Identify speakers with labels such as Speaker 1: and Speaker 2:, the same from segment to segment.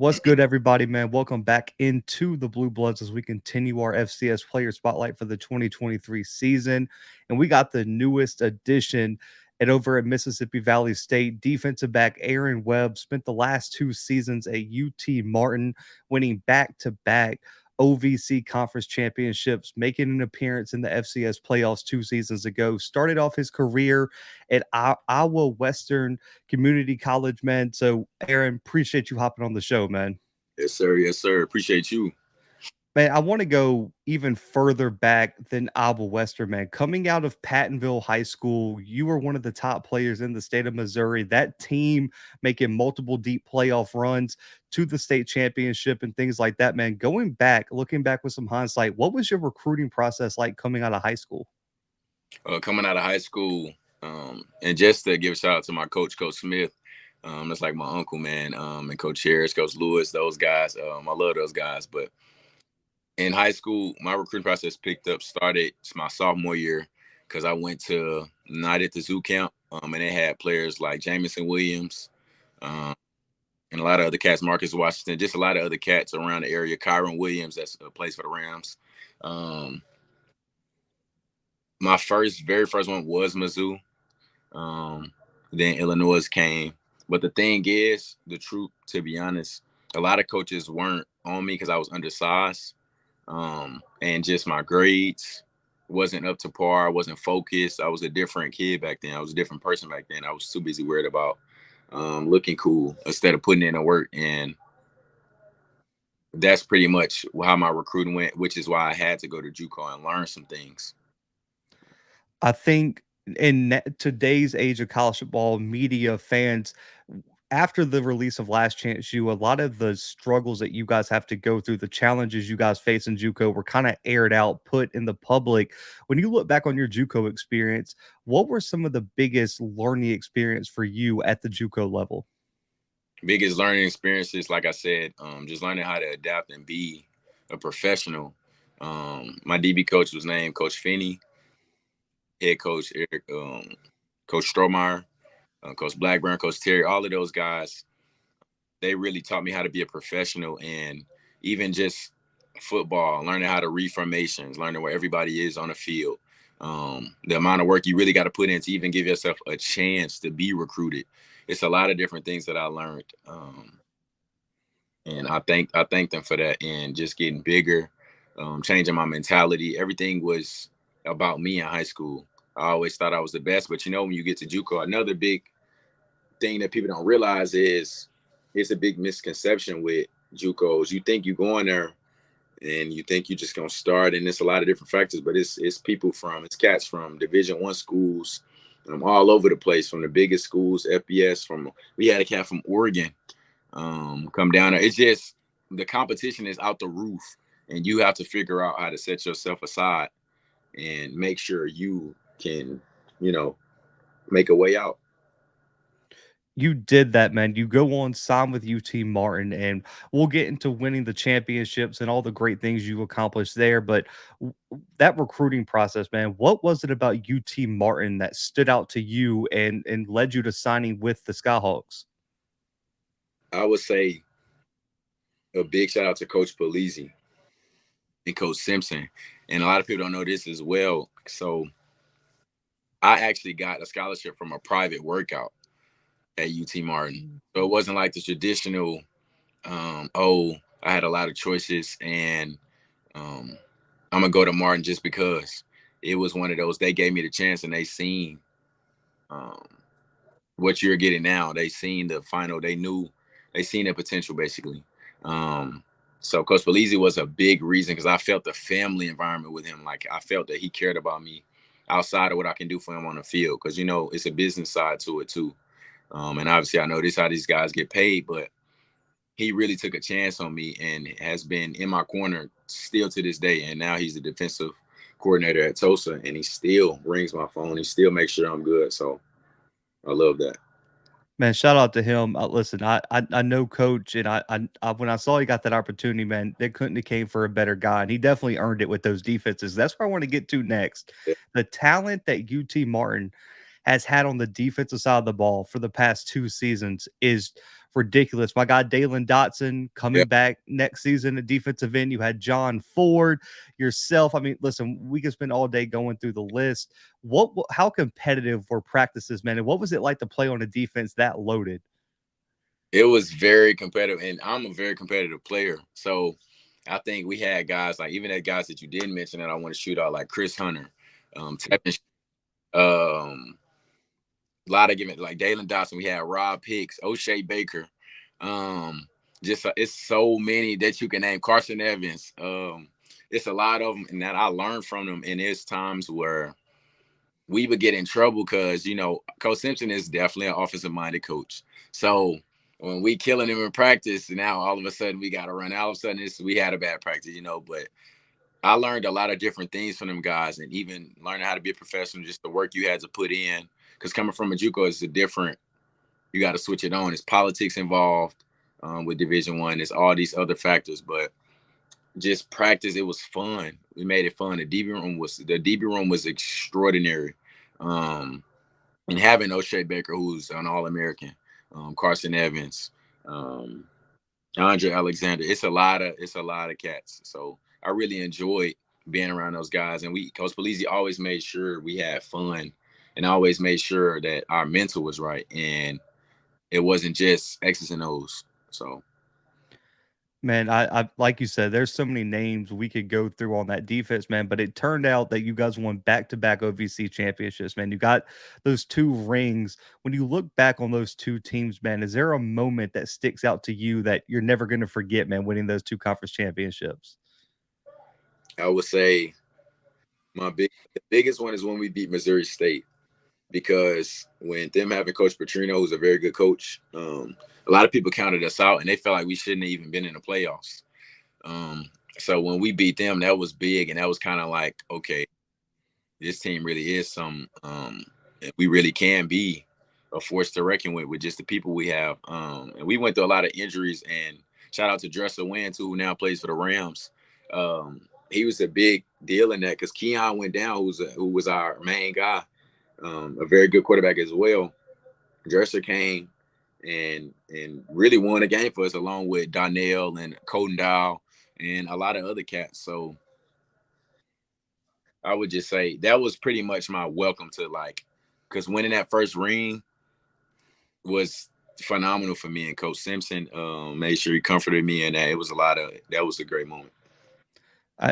Speaker 1: What's good, everybody, man? Welcome back into the Blue Bloods as we continue our FCS player spotlight for the 2023 season. And we got the newest addition over at Mississippi Valley State. Defensive back Aaron Webb spent the last two seasons at UT Martin, winning back-to-back OVC conference championships, making an appearance in the FCS playoffs 2 seasons ago. Started off his career at Iowa Western Community College, man. So, Aaron, appreciate you hopping on the show, man.
Speaker 2: Yes, sir. Yes, sir. Appreciate you.
Speaker 1: Man, I want to go even further back than Iowa Western, man. Coming out of Pattonville High School, you were one of the top players in the state of Missouri. That team making multiple deep playoff runs to the state championship and things like that, man. Going back, looking back with some hindsight, what was your recruiting process like coming out of high school?
Speaker 2: Coming out of high school, and just to give a shout out to my coach, Coach Smith. That's like my uncle, man. And Coach Harris, Coach Lewis, those guys. I love those guys. But in high school, my recruiting process started my sophomore year because I went to Night at the Zoo camp, and they had players like Jamison Williams, and a lot of other cats, Marcus Washington, just a lot of other cats around the area. Kyron Williams, that's a place for the Rams. My very first one was Mizzou. Then Illinois came. But the thing is, the truth, to be honest, a lot of coaches weren't on me because I was undersized. And just my grades wasn't up to par. I wasn't focused. I was a different kid back then. I was a different person back then. I was too busy worried about looking cool instead of putting in the work. And that's pretty much how my recruiting went, which is why I had to go to JUCO and learn some things.
Speaker 1: I think in today's age of college football, media, fans, after the release of Last Chance U, a lot of the struggles that you guys have to go through, the challenges you guys face in JUCO were kind of aired out, put in the public. When you look back on your JUCO experience, what were some of the biggest learning experience for you at the JUCO level?
Speaker 2: Biggest learning experiences, like I said, just learning how to adapt and be a professional. My DB coach was named Coach Finney. Head coach Eric, Coach Strohmeyer, Coach Blackburn, Coach Terry, all of those guys, they really taught me how to be a professional, and even just football, learning how to read formations, learning where everybody is on the field. The amount of work you really got to put in to even give yourself a chance to be recruited. It's a lot of different things that I learned. And I thank them for that, and just getting bigger, changing my mentality. Everything was about me in high school. I always thought I was the best, but when you get to JUCO, another big thing that people don't realize is it's a big misconception with JUCOs. You think you're going there and you think you're just gonna start, and it's a lot of different factors, but it's it's cats from Division I schools, all over the place, from the biggest schools, FBS. We had a cat from Oregon come down there. It's just the competition is out the roof, and you have to figure out how to set yourself aside and make sure you can, make a way out.
Speaker 1: You did that, man. You go on, sign with UT Martin, and we'll get into winning the championships and all the great things you accomplished there. But that recruiting process, man, what was it about UT Martin that stood out to you and led you to signing with the Skyhawks?
Speaker 2: I would say a big shout out to Coach Polizzi and Coach Simpson. And a lot of people don't know this as well. So I actually got a scholarship from a private workout at UT Martin. So it wasn't like the traditional, I had a lot of choices and I'm going to go to Martin just because. It was one of those, they gave me the chance and they seen what you're getting now. They seen the final. They seen the potential, basically. So Coach Polizzi was a big reason because I felt the family environment with him. Like, I felt that he cared about me outside of what I can do for him on the field, because, it's a business side to it too. And obviously I know this how these guys get paid, but he really took a chance on me and has been in my corner still to this day. And now he's the defensive coordinator at Tulsa, and he still rings my phone. He still makes sure I'm good. So I love that.
Speaker 1: Man, shout out to him. Listen, I know Coach, and I when I saw he got that opportunity, man, they couldn't have came for a better guy, and he definitely earned it with those defenses. That's where I want to get to next.
Speaker 2: Yeah.
Speaker 1: The talent that UT Martin has had on the defensive side of the ball for the past 2 seasons is ridiculous. My guy Dalen Dotson
Speaker 2: Yeah,
Speaker 1: coming back next season at defensive end. You had John Ford, yourself. I mean, listen, we could spend all day going through the list. How competitive were practices, man? And what was it like to play on a defense that loaded?
Speaker 2: it was very competitive, and I'm a very competitive player. So I think we had guys like even the guys that you didn't mention that I want to shoot out, like Chris Hunter, Tevin, um, a lot of giving like Dalen Dawson. We had Rob Hicks, O'Shea Baker. Um, just it's so many that you can name. Carson Evans. It's a lot of them, and that I learned from them. And there's times where we would get in trouble because Coach Simpson is definitely an offensive minded coach. So when we killing him in practice, now all of a sudden we got to run. All of a sudden we had a bad practice. But I learned a lot of different things from them guys, and even learning how to be a professional, just the work you had to put in. Because coming from a JUCO is a different. You got to switch it on. It's politics involved with Division One. There's all these other factors, but just practice. It was fun. We made it fun. The DB room was extraordinary, and having O'Shea Baker, who's an All-American, Carson Evans, um, Andre Alexander. It's a lot of cats. So I really enjoyed being around those guys. And Coach Polizzi always made sure we had fun, and always made sure that our mental was right, and it wasn't just X's and O's. So
Speaker 1: Man, I like you said, there's so many names we could go through on that defense, man. But it turned out that you guys won back-to-back OVC championships, man. You got those two rings. When you look back on those two teams, man, is there a moment that sticks out to you that you're never going to forget, man, winning those two conference championships?
Speaker 2: I would say the biggest one is when we beat Missouri State, because when them having Coach Petrino, who's a very good coach, a lot of people counted us out and they felt like we shouldn't have even been in the playoffs. Um, so when we beat them, that was big, and that was kind of like, okay, this team really is some. We really can be a force to reckon with just the people we have. And we went through a lot of injuries. And shout out to Dresser Wynn, who now plays for the Rams. He was a big deal in that because Keon went down, who was our main guy, a very good quarterback as well. Dresser came and really won the game for us, along with Donnell and Colton Dow and a lot of other cats. So I would just say that was pretty much my welcome to, like, because winning that first ring was phenomenal for me. And Coach Simpson made sure he comforted me, and that was a great moment.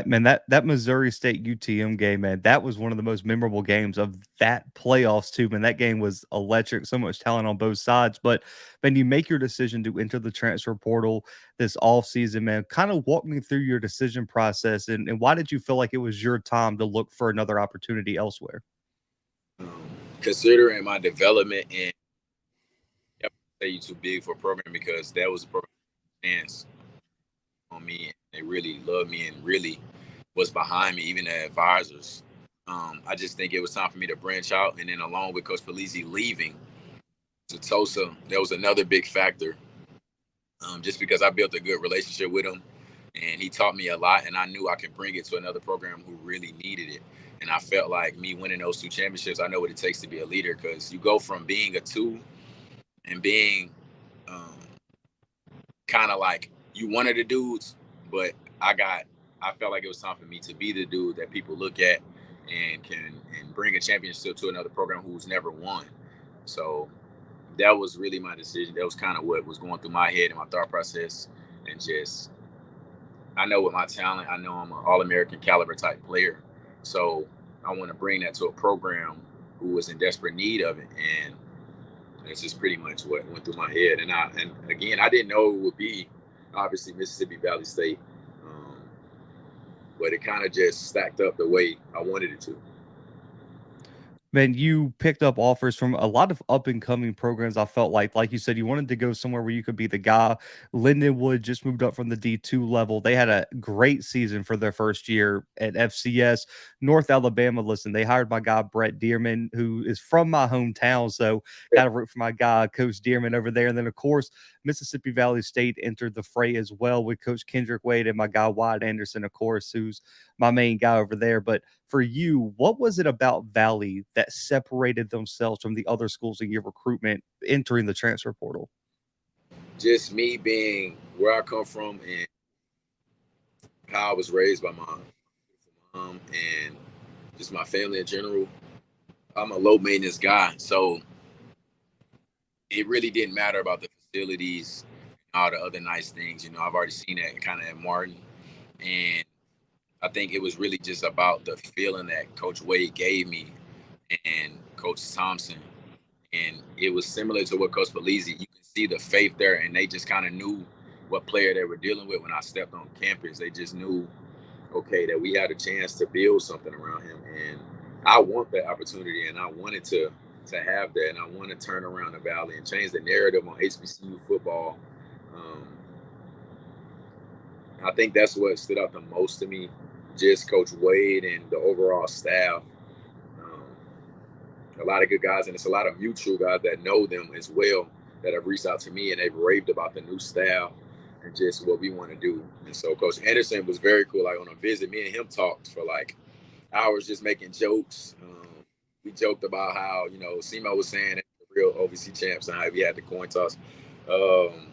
Speaker 1: Man, that Missouri State UTM game, man, that was one of the most memorable games of that playoffs too. Man, that game was electric. So much talent on both sides. But when you make your decision to enter the transfer portal this off season, man, kind of walk me through your decision process and why did you feel like it was your time to look for another opportunity elsewhere?
Speaker 2: Um, Considering my development, and I say you too big for a program, because that was a program chance on me, and they really loved me and really was behind me, even the advisors. I just think it was time for me to branch out, and then along with Coach Polizzi leaving to Tulsa, that was another big factor. Just because I built a good relationship with him, and he taught me a lot, and I knew I could bring it to another program who really needed it. And I felt like me winning those two championships, I know what it takes to be a leader, because you go from being a two and being um, kind of like you one of the dudes, but I got I felt like it was time for me to be the dude that people look at and can and bring a championship to another program who's never won. So that was really my decision. That was kind of what was going through my head and my thought process. And just, I know with my talent, I know I'm an All American caliber type player. So I want to bring that to a program who was in desperate need of it. And that's just pretty much what went through my head. And again, I didn't know it would be obviously Mississippi Valley State, um, but it kind of just stacked up the way I wanted it to.
Speaker 1: Man, you picked up offers from a lot of up and coming programs. I felt like you said, you wanted to go somewhere where you could be the guy. Lindenwood just moved up from the D2 level. They had a great season for their first year at FCS. North Alabama, listen, they hired my guy Brett Dearman, who is from my hometown. So got to root for my guy, Coach Dearman over there. And then, of course, Mississippi Valley State entered the fray as well with Coach Kendrick Wade and my guy Wyatt Anderson, of course, who's my main guy over there. But for you, what was it about Valley that separated themselves from the other schools in your recruitment entering the transfer portal?
Speaker 2: just me being where I come from and how I was raised by my mom and just my family in general. I'm a low maintenance guy, so it really didn't matter about the facilities, all the other nice things. I've already seen that kind of at Martin, and I think it was really just about the feeling that Coach Wade gave me and Coach Thompson, and it was similar to what Coach Belize. You can see the faith there, and they just kind of knew what player they were dealing with when I stepped on campus. They just knew, okay, that we had a chance to build something around him, and I want that opportunity, and I wanted to have that, and I want to turn around the Valley and change the narrative on HBCU football. Um, I think that's what stood out the most to me, just Coach Wade and the overall staff. Um, a lot of good guys, and it's a lot of mutual guys that know them as well that have reached out to me and they've raved about the new staff and just what we want to do. And so Coach Anderson was very cool. Like on a visit, me and him talked for like hours just making jokes. We joked about how, Simo was saying that the real OVC champs and how we had the coin toss. Um,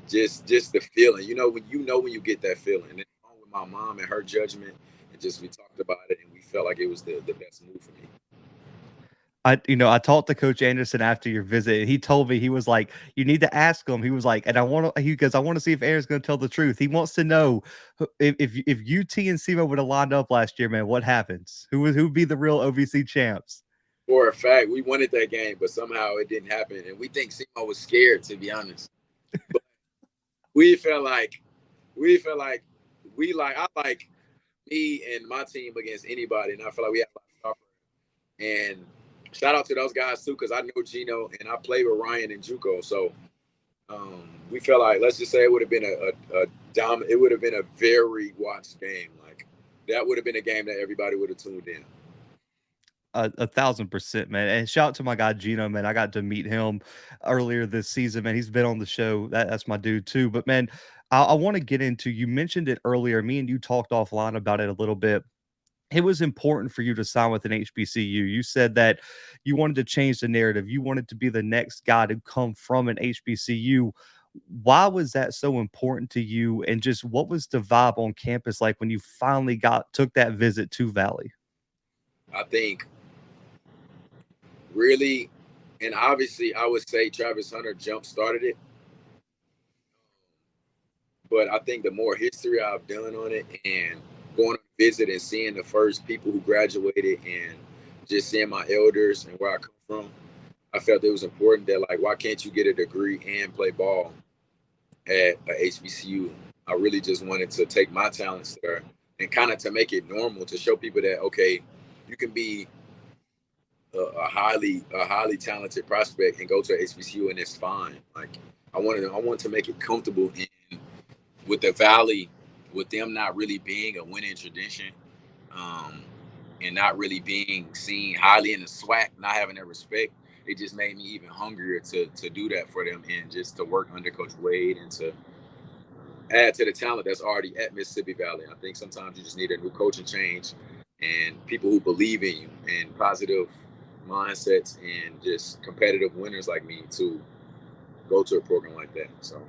Speaker 2: just the feeling, when you get that feeling. And then along with my mom and her judgment, and just we talked about it and we felt like it was the best move for me.
Speaker 1: I talked to Coach Anderson after your visit, and he told me, he was like, "You need to ask him." He was like, and I want to, he goes, "I want to see if Aaron's going to tell the truth." He wants to know if UT and SEMO would have lined up last year, man, what happens? Who would be the real OVC champs?
Speaker 2: For a fact, we wanted that game, but somehow it didn't happen, and we think Simo was scared, to be honest. But we felt like I like me and my team against anybody, and I feel like we had a lot of stuff. And shout out to those guys too, because I know Gino and I played with Ryan and JUCO, so we felt like, let's just say it would have been it would have been a very watched game. Like that would have been a game that everybody would have tuned in.
Speaker 1: 1,000%, man. And shout out to my guy Gino, man. I got to meet him earlier this season, man. He's been on the show. That's my dude too. But man, I want to get into, you mentioned it earlier. Me and you talked offline about it a little bit. It was important for you to sign with an HBCU. You said that you wanted to change the narrative. You wanted to be the next guy to come from an HBCU. Why was that so important to you? And just what was the vibe on campus like when you finally took that visit to Valley?
Speaker 2: I think really, and obviously, I would say Travis Hunter jump started it. But I think the more history I've done on it and going on a visit and seeing the first people who graduated and just seeing my elders and where I come from, I felt it was important that, like, why can't you get a degree and play ball at a HBCU? I really just wanted to take my talents there and kind of to make it normal to show people that, okay, you can be a highly talented prospect and go to a HBCU and it's fine. Like I wanted to make it comfortable in with the Valley, with them not really being a winning tradition, um, and not really being seen highly in the SWAC, not having that respect. It just made me even hungrier to do that for them and just to work under Coach Wade and to add to the talent that's already at Mississippi Valley. I think sometimes you just need a new coaching change and people who believe in you and positive mindsets and just competitive winners like me to go to a program like that. So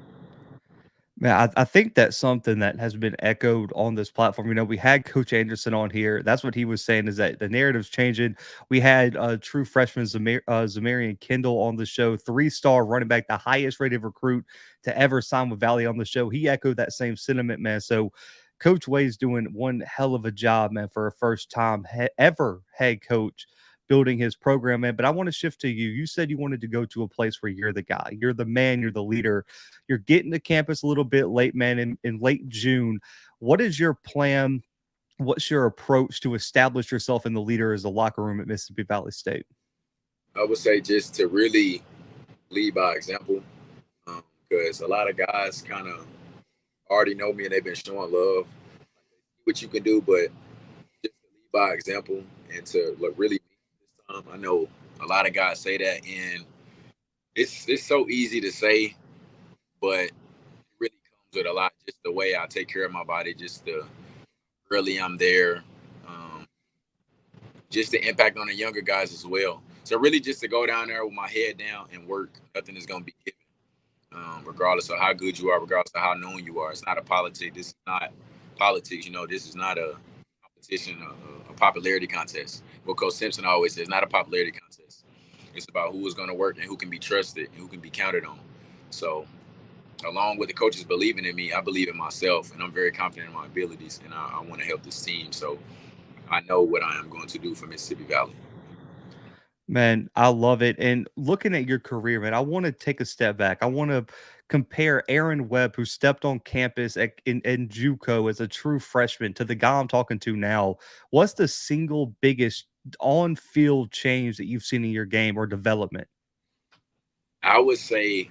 Speaker 1: Man, I think that's something that has been echoed on this platform. We had Coach Anderson on here. That's what he was saying, is that the narrative's changing. We had true freshman Zamarian Kendall on the show, 3-star running back, the highest rated recruit to ever sign with Valley on the show. He echoed that same sentiment, man. So Coach Wade's doing one hell of a job, man, for a first time ever head coach building his program, man. But I want to shift to you. You said you wanted to go to a place where you're the guy, you're the man, you're the leader. You're getting to campus a little bit late, man, in late June. What is your plan? What's your approach to establish yourself in the leader as a locker room at Mississippi Valley State?
Speaker 2: I would say just to really lead by example, because a lot of guys kind of already know me and they've been showing love, what you can do, but just to lead by example and to look really this time. I know a lot of guys say that, and it's so easy to say, but it really comes with a lot. Just the way I take care of my body, just the really I'm there, um, just the impact on the younger guys as well. So really, just to go down there with my head down and work, nothing is gonna be given. regardless of how good you are, regardless of how known you are. It's not a politic. This is not politics. This is not a competition, a popularity contest. What Coach Simpson always says, not a popularity contest. It's about who is going to work and who can be trusted and who can be counted on. So, along with the coaches believing in me, I believe in myself, and I'm very confident in my abilities, and I want to help this team. So, I know what I am going to do for Mississippi Valley.
Speaker 1: Man, I love it. And looking at your career, man, I want to take a step back. I want to compare Aaron Webb, who stepped on campus in JUCO as a true freshman, to the guy I'm talking to now. What's the single biggest on-field change that you've seen in your game or development?
Speaker 2: I would say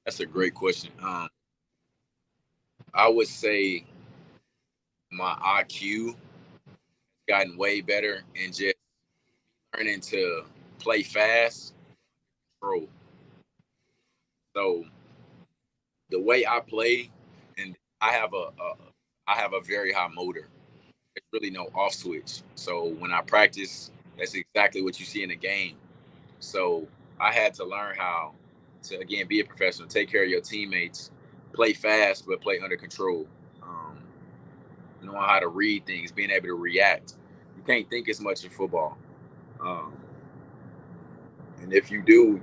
Speaker 2: that's a great question. I would say my IQ gotten way better and just learning to play fast, control. So the way I play, and I have a very high motor. There's really no off switch. So when I practice, that's exactly what you see in the game. So I had to learn how to again be a professional, take care of your teammates, play fast but play under control. Um, Knowing how to read things, being able to react. You can't think as much in football. Um, And if you do,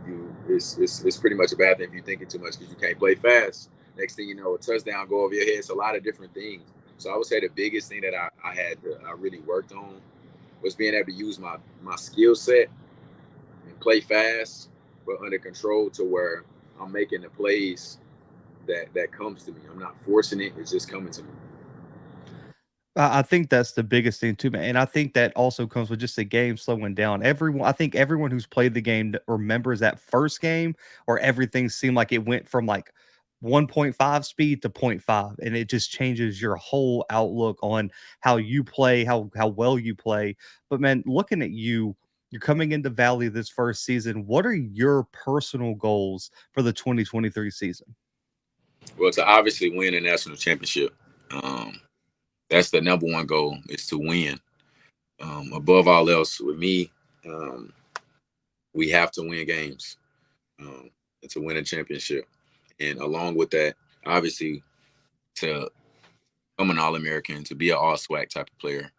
Speaker 2: it's pretty much a bad thing if you're thinking too much because you can't play fast. Next thing you know, a touchdown go over your head. It's a lot of different things. So I would say the biggest thing that I really worked on was being able to use my skill set and play fast, but under control to where I'm making the plays that comes to me. I'm not forcing it; it's just coming to me.
Speaker 1: I think that's the biggest thing too, man, and I think that also comes with just the game slowing down. I think everyone who's played the game remembers that first game where everything seemed like it went from like 1.5 speed to point 0.5, and it just changes your whole outlook on how you play, how well you play. But man, looking at you, you're coming into Valley this first season. What are your personal goals for the 2023 season?
Speaker 2: Well, to obviously win a national championship, um, that's the number one goal is to win. Above all else, with me, um, we have to win games um, to win a championship. And along with that, obviously, to become an All American, to be an All SWAC type of player,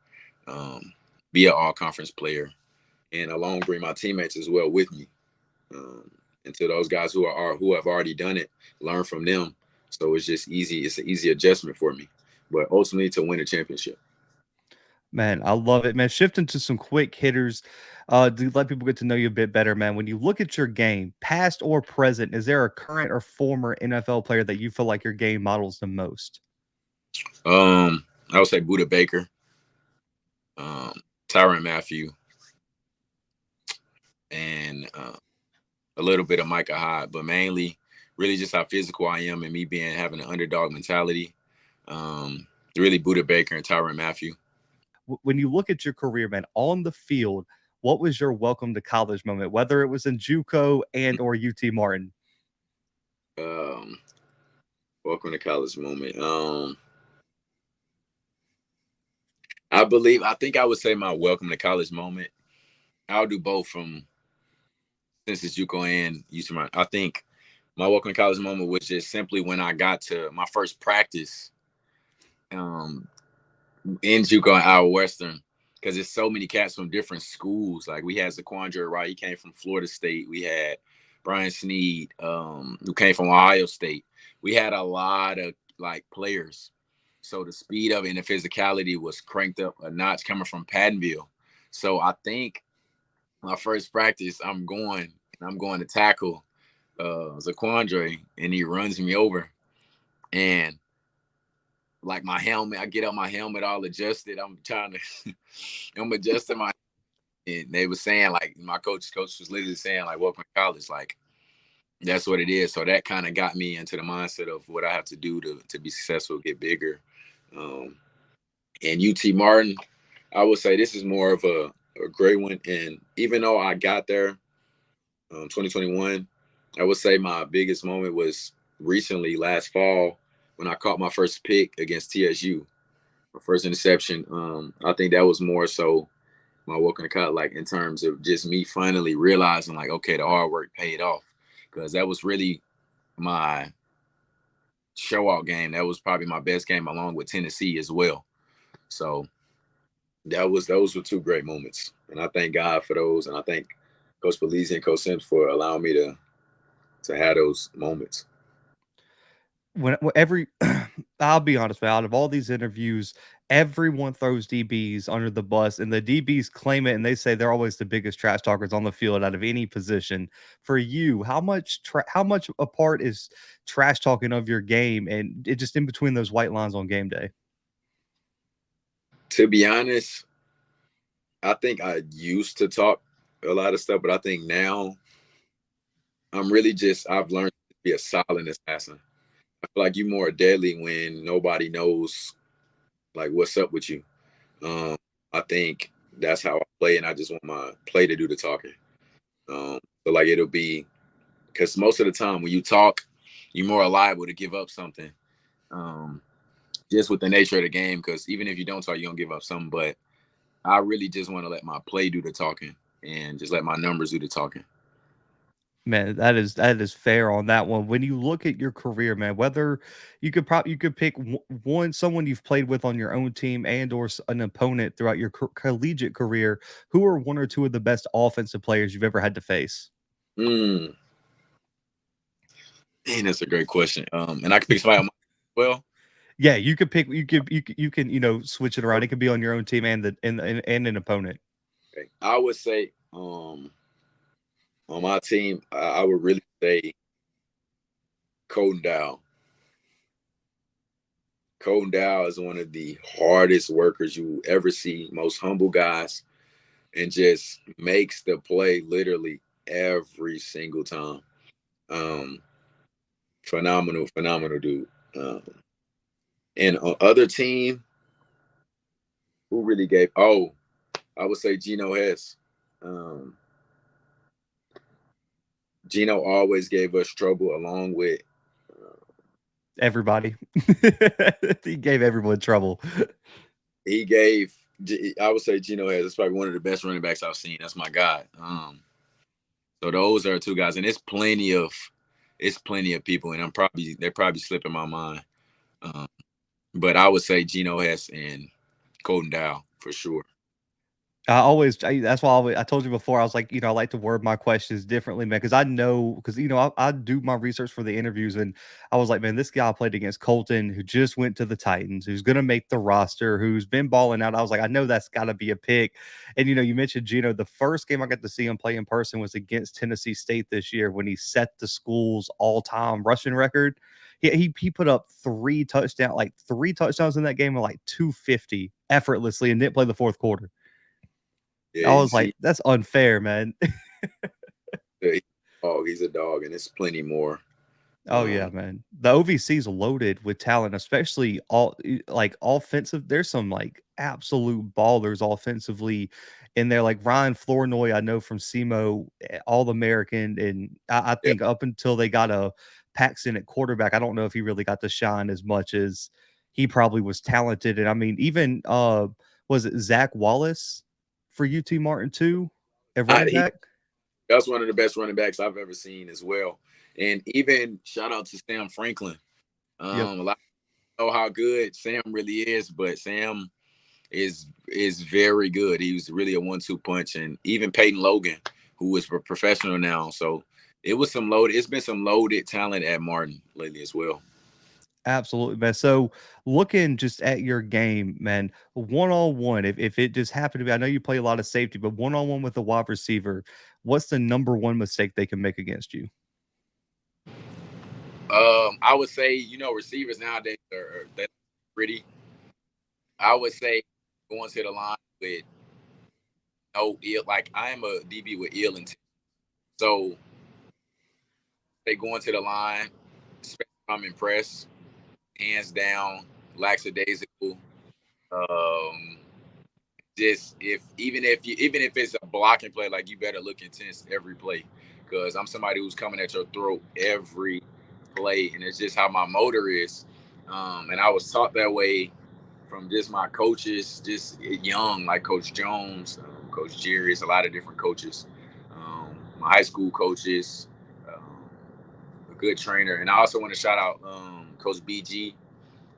Speaker 2: um, be an All Conference player, and along bring my teammates as well with me. Um, and to those guys who have already done it, learn from them. So it's just easy. It's an easy adjustment for me. But ultimately, to win a championship.
Speaker 1: Man, I love it, man. Shifting to some quick hitters, to let people get to know you a bit better, man. When you look at your game, past or present, is there a current or former NFL player that you feel like your game models the most?
Speaker 2: I would say Buda Baker, um, Tyron Matthew, and a little bit of Micah Hyde, but mainly really just how physical I am and me having an underdog mentality. Um, Really Buda Baker and Tyron Matthew.
Speaker 1: When you look at your career, man, on the field, what was your welcome to college moment, whether it was in JUCO and or UT Martin?
Speaker 2: Um, Welcome to college moment. I think I would say my welcome to college moment. I'll do both from since it's JUCO and UT Martin. I think my welcome to college moment was just simply when I got to my first practice um, in JUCO and Iowa Western because there's so many cats from different schools. Like we had Zaquandre Wright, he came from Florida State. We had Brian Sneed, who came from Ohio State. We had a lot of like players. So the speed of it and the physicality was cranked up a notch coming from Pattonville. So I think my first practice, I'm going to tackle Zaquandre, and he runs me over. And like my helmet, I get up my helmet all adjusted. I'm trying to, I'm adjusting my, and they were saying like my coach was literally saying like, welcome to college, like that's what it is. So that kind of got me into the mindset of what I have to do to be successful, get bigger. Um, and UT Martin, I would say this is more of a great one. And even though I got there 2021, I would say my biggest moment was recently last fall when I caught my first pick against TSU, my first interception. I think that was more so my welcome to college, like in terms of just me finally realizing like, okay, the hard work paid off because that was really my show out game. That was probably my best game, along with Tennessee as well. So those were two great moments, and I thank God for those, and I thank Coach Belize and Coach Sims for allowing me to have those moments.
Speaker 1: When every I'll be honest, man, out of all these interviews, everyone throws DBs under the bus, and the DBs claim it, and they say they're always the biggest trash talkers on the field out of any position. For you, how much apart is trash talking of your game, and it just in between those white lines on game day?
Speaker 2: To be honest, I think I used to talk a lot of stuff, but I think now I've learned to be a silent assassin. I feel like you're more deadly when nobody knows like what's up with you. Um, I think that's how I play, and I just want my play to do the talking. So like it'll be because most of the time when you talk, you're more liable to give up something. Um, just with the nature of the game, because even if you don't talk, you're gonna give up something. But I really just want to let my play do the talking and just let my numbers do the talking.
Speaker 1: Man, that is fair on that one. When you look at your career, man, whether you could pick one someone you've played with on your own team and or an opponent throughout your collegiate career, who are one or two of the best offensive players you've ever had to face?
Speaker 2: Mm, man, that's a great question. And I can pick somebody on my well.
Speaker 1: Yeah, you could pick you can switch it around. It could be on your own team and and an opponent.
Speaker 2: Okay. I would say on my team, I would really say Colton Dow. Colton Dow is one of the hardest workers you will ever see, most humble guys, and just makes the play literally every single time. Um, phenomenal dude. And on other team, who really gave? Oh, I would say Geno Hess. Um, Geno always gave us trouble, along with
Speaker 1: Everybody. He gave everyone trouble.
Speaker 2: he gave. I would say Geno Hess is probably one of the best running backs I've seen. That's my guy. So those are two guys, and it's plenty of people, and they're probably slipping my mind. Um, but I would say Geno Hess and Colton Dow for sure.
Speaker 1: That's why I told you before, I was like, I like to word my questions differently, man, because I know, because, I do my research for the interviews, and I was like, man, this guy played against Colton, who just went to the Titans, who's going to make the roster, who's been balling out. I was like, I know that's got to be a pick. And, you mentioned Gino. The first game I got to see him play in person was against Tennessee State this year when he set the school's all-time rushing record. He put up three touchdowns in that game, and like 250 effortlessly, and didn't play the fourth quarter.
Speaker 2: Yeah,
Speaker 1: I was like, "That's unfair, man."
Speaker 2: he's a dog, and it's plenty more.
Speaker 1: Oh, yeah, man. The OVC's loaded with talent, especially like, offensive. There's some, like, absolute ballers offensively in there, like Ryan Flournoy, I know from SEMO, All-American, and I
Speaker 2: Yeah,
Speaker 1: think up until they got a Paxton at quarterback, I don't know if he really got to shine as much as he probably was talented, and I mean, even, was it Zach Wallace for UT Martin too at running
Speaker 2: he
Speaker 1: back?
Speaker 2: that's one of the best running backs I've ever seen as well. And even shout out to Sam Franklin.
Speaker 1: Yep.
Speaker 2: A lot of know how good Sam really is, but Sam is very good. He was really a 1-2 punch, and even Peyton Logan, who is a professional now. So it's been some loaded talent at Martin lately as well.
Speaker 1: Absolutely, man. So looking just at your game, man, one on one, if it just happened to be, I know you play a lot of safety, but one on one with a wide receiver, what's the number one mistake they can make against you?
Speaker 2: I would say, receivers nowadays are they're pretty. I would say going to the line with no ill, like I am a DB with ill intent. So they go into the line, especially if I'm impressed, hands down, lackadaisical. Um, just even if it's a blocking play, like you better look intense every play, because I'm somebody who's coming at your throat every play, and it's just how my motor is. And I was taught that way from just my coaches, just young, like Coach Jones, Coach Jerry. A lot of different coaches. My high school coaches, good trainer. And I also want to shout out Coach BG,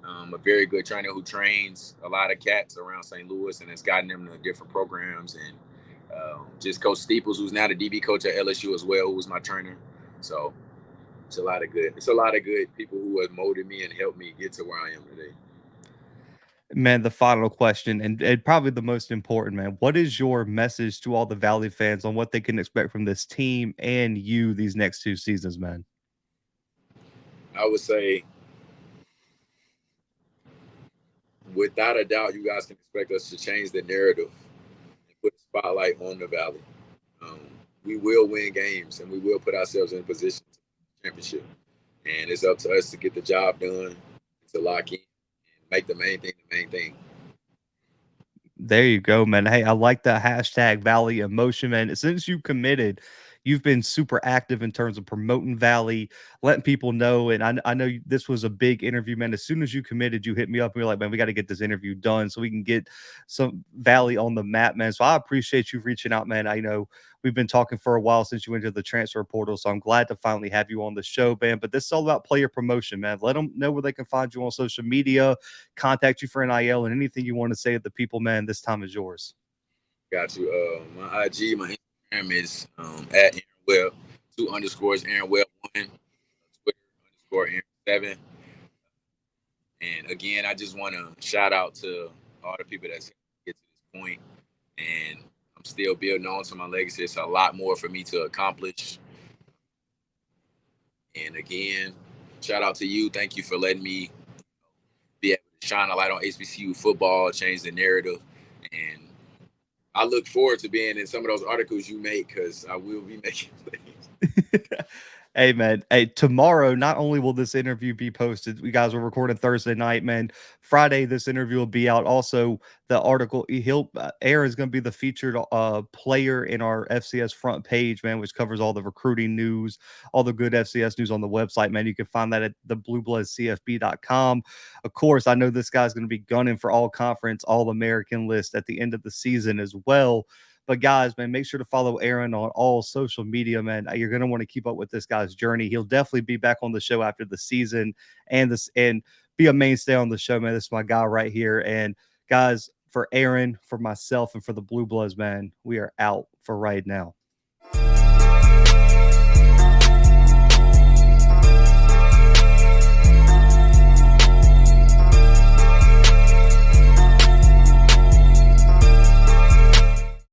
Speaker 2: a very good trainer who trains a lot of cats around St. Louis and has gotten them to different programs. And just Coach Steeples, who's now the DB coach at LSU as well, who was my trainer. So it's a lot of good. It's a lot of good people who have molded me and helped me get to where I am today.
Speaker 1: Man, the final question, and probably the most important, man. What is your message to all the Valley fans on what they can expect from this team and you these next 2 seasons, man?
Speaker 2: I would say, without a doubt, you guys can expect us to change the narrative and put a spotlight on the Valley. Um, we will win games and we will put ourselves in position to championship. And it's up to us to get the job done, to lock in, and make the main thing the main thing.
Speaker 1: There you go, man. Hey, I like the hashtag Valley Emotion, man. Since you committed, you've been super active in terms of promoting Valley, letting people know. And I know this was a big interview, man. As soon as you committed, you hit me up and you're like, man, we got to get this interview done so we can get some Valley on the map, man. So I appreciate you reaching out, man. I know we've been talking for a while since you went to the transfer portal. So I'm glad to finally have you on the show, man. But this is all about player promotion, man. Let them know where they can find you on social media, contact you for NIL, and anything you want to say to the people, man. This time is yours.
Speaker 2: Got you. My IG, my Instagram is at Aaron Webb, 2 underscores Aaron Webb 1, Twitter _Aaron 7. And again, I just want to shout out to all the people that's get to this point. And I'm still building on to my legacy. It's a lot more for me to accomplish. And again, shout out to you. Thank you for letting me be able to shine a light on HBCU football, change the narrative. And I look forward to being in some of those articles you make because I will be making plays.
Speaker 1: Hey, man. Hey, tomorrow, not only will this interview be posted, you guys were recording Thursday night, man. Friday, this interview will be out. Also, the article, Aaron's going to be the featured player in our FCS front page, man, which covers all the recruiting news, all the good FCS news on the website, man. You can find that at the bluebloodscfb.com. Of course, I know this guy's going to be gunning for all conference, all American list at the end of the season as well. But guys, man, make sure to follow Aaron on all social media, man. You're gonna want to keep up with this guy's journey. He'll definitely be back on the show after the season and be a mainstay on the show, man. This is my guy right here. And guys, for Aaron, for myself, and for the Blue Bloods, man, we are out for right now.